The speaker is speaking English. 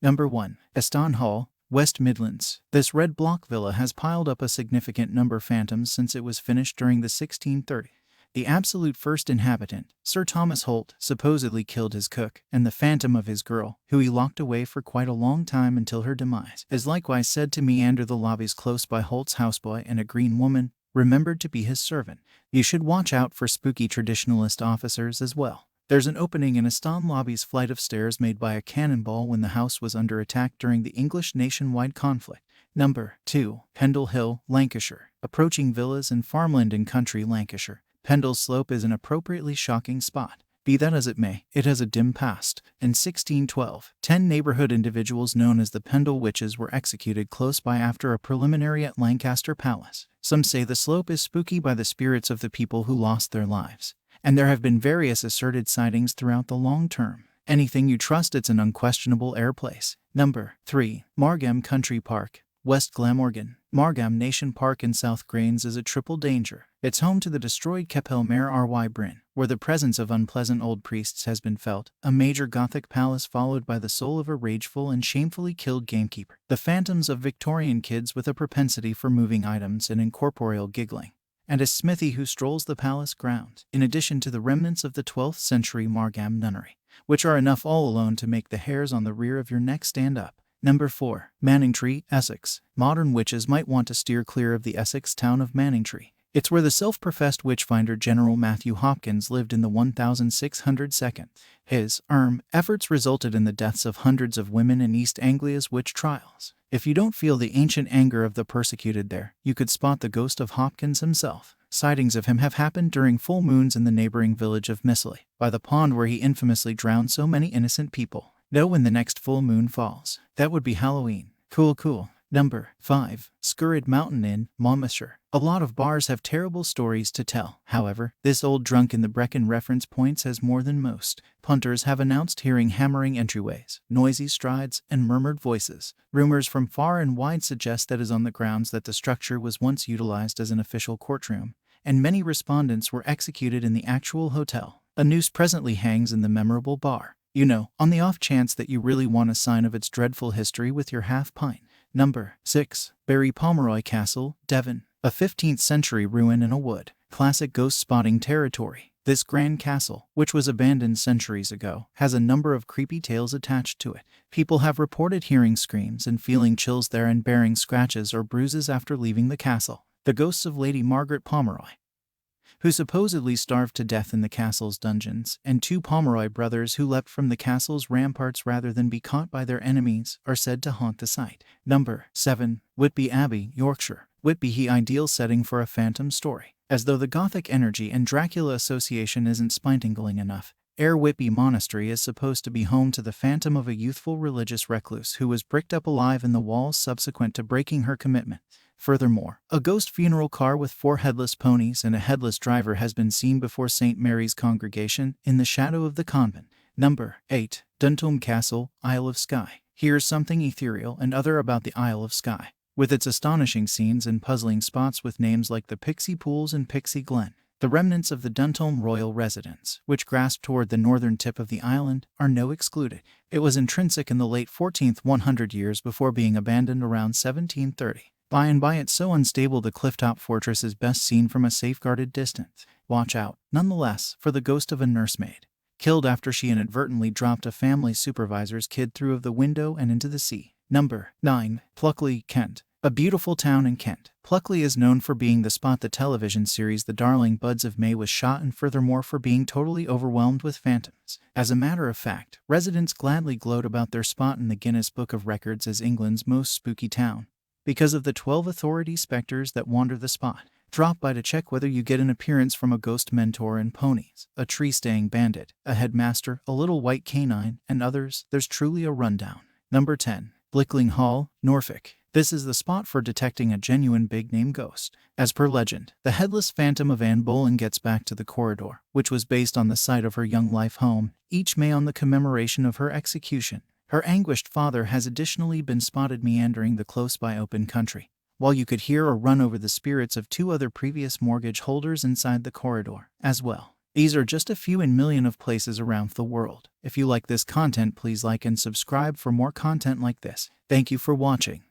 Number 1. Eston Hall, West Midlands. This red block villa has piled up a significant number of phantoms since it was finished during the 1630s. The absolute first inhabitant, Sir Thomas Holt, supposedly killed his cook, and the phantom of his girl, who he locked away for quite a long time until her demise, is likewise said to meander the lobbies close by Holt's houseboy and a green woman, remembered to be his servant. You should watch out for spooky traditionalist officers as well. There's an opening in Aston lobby's flight of stairs made by a cannonball when the house was under attack during the English nationwide conflict. Number 2. Pendle Hill, Lancashire. Approaching villas and farmland in country Lancashire, Pendle Slope is an appropriately shocking spot. Be that as it may, it has a dim past. In 1612, 10 neighborhood individuals known as the Pendle Witches were executed close by after a preliminary at Lancaster Palace. Some say the slope is spooky by the spirits of the people who lost their lives, and there have been various asserted sightings throughout the long term. Anything you trust, it's an unquestionable air place. Number 3. Margam Country Park, West Glamorgan. Margam Nation Park in South Grange is a triple danger. It's home to the destroyed Capel Mare Ry Bryn, where the presence of unpleasant old priests has been felt, a major Gothic palace followed by the soul of a rageful and shamefully killed gamekeeper, the phantoms of Victorian kids with a propensity for moving items and incorporeal giggling, and a smithy who strolls the palace grounds, in addition to the remnants of the 12th century Margam nunnery, which are enough all alone to make the hairs on the rear of your neck stand up. Number 4. Manningtree, Essex. Modern witches might want to steer clear of the Essex town of Manningtree. It's where the self-professed witchfinder General Matthew Hopkins lived in the 1602. His efforts resulted in the deaths of hundreds of women in East Anglia's witch trials. If you don't feel the ancient anger of the persecuted there, you could spot the ghost of Hopkins himself. Sightings of him have happened during full moons in the neighboring village of Missley, by the pond where he infamously drowned so many innocent people. Know when the next full moon falls. That would be Halloween. Cool. Number 5. Scurrid Mountain Inn, Monmouthshire. A lot of bars have terrible stories to tell. However, this old drunk in the Brecon reference points has more than most. Punters have announced hearing hammering entryways, noisy strides, and murmured voices. Rumors from far and wide suggest that is on the grounds that the structure was once utilized as an official courtroom, and many respondents were executed in the actual hotel. A noose presently hangs in the memorable bar. You know, on the off chance that you really want a sign of its dreadful history with your half pint. Number 6. Barry Pomeroy Castle, Devon. A 15th century ruin in a wood. Classic ghost spotting territory. This grand castle, which was abandoned centuries ago, has a number of creepy tales attached to it. People have reported hearing screams and feeling chills there and bearing scratches or bruises after leaving the castle. The ghosts of Lady Margaret Pomeroy, who supposedly starved to death in the castle's dungeons, and 2 Pomeroy brothers who leapt from the castle's ramparts rather than be caught by their enemies, are said to haunt the site. Number 7. Whitby Abbey, Yorkshire. Whitby, ideal setting for a phantom story. As though the Gothic energy and Dracula association isn't spine-tingling enough, Ayr Whitby Monastery is supposed to be home to the phantom of a youthful religious recluse who was bricked up alive in the walls subsequent to breaking her commitment. Furthermore, a ghost funeral car with 4 headless ponies and a headless driver has been seen before St. Mary's Congregation in the shadow of the convent. Number 8. Duntulm Castle, Isle of Skye. Here's something ethereal and other about the Isle of Skye, with its astonishing scenes and puzzling spots with names like the Pixie Pools and Pixie Glen. The remnants of the Duntulm royal residence, which grasp toward the northern tip of the island, are no excluded. It was intrinsic in the late 14th 100 years before being abandoned around 1730. By and by it's so unstable the clifftop fortress is best seen from a safeguarded distance. Watch out, nonetheless, for the ghost of a nursemaid, killed after she inadvertently dropped a family supervisor's kid through the window and into the sea. Number 9. Pluckley, Kent. A beautiful town in Kent. Pluckley is known for being the spot the television series The Darling Buds of May was shot, and furthermore for being totally overwhelmed with phantoms. As a matter of fact, residents gladly gloat about their spot in the Guinness Book of Records as England's most spooky town, because of the 12 authority specters that wander the spot. Drop by to check whether you get an appearance from a ghost mentor and ponies, a tree-staying bandit, a headmaster, a little white canine, and others. There's truly a rundown. Number 10. Blickling Hall, Norfolk. This is the spot for detecting a genuine big-name ghost. As per legend, the headless phantom of Anne Boleyn gets back to the corridor, which was based on the site of her young life home, each May on the commemoration of her execution. Her anguished father has additionally been spotted meandering the close-by open country, while you could hear or run over the spirits of 2 other previous mortgage holders inside the corridor as well. These are just a few in million of places around the world. If you like this content, please like and subscribe for more content like this. Thank you for watching.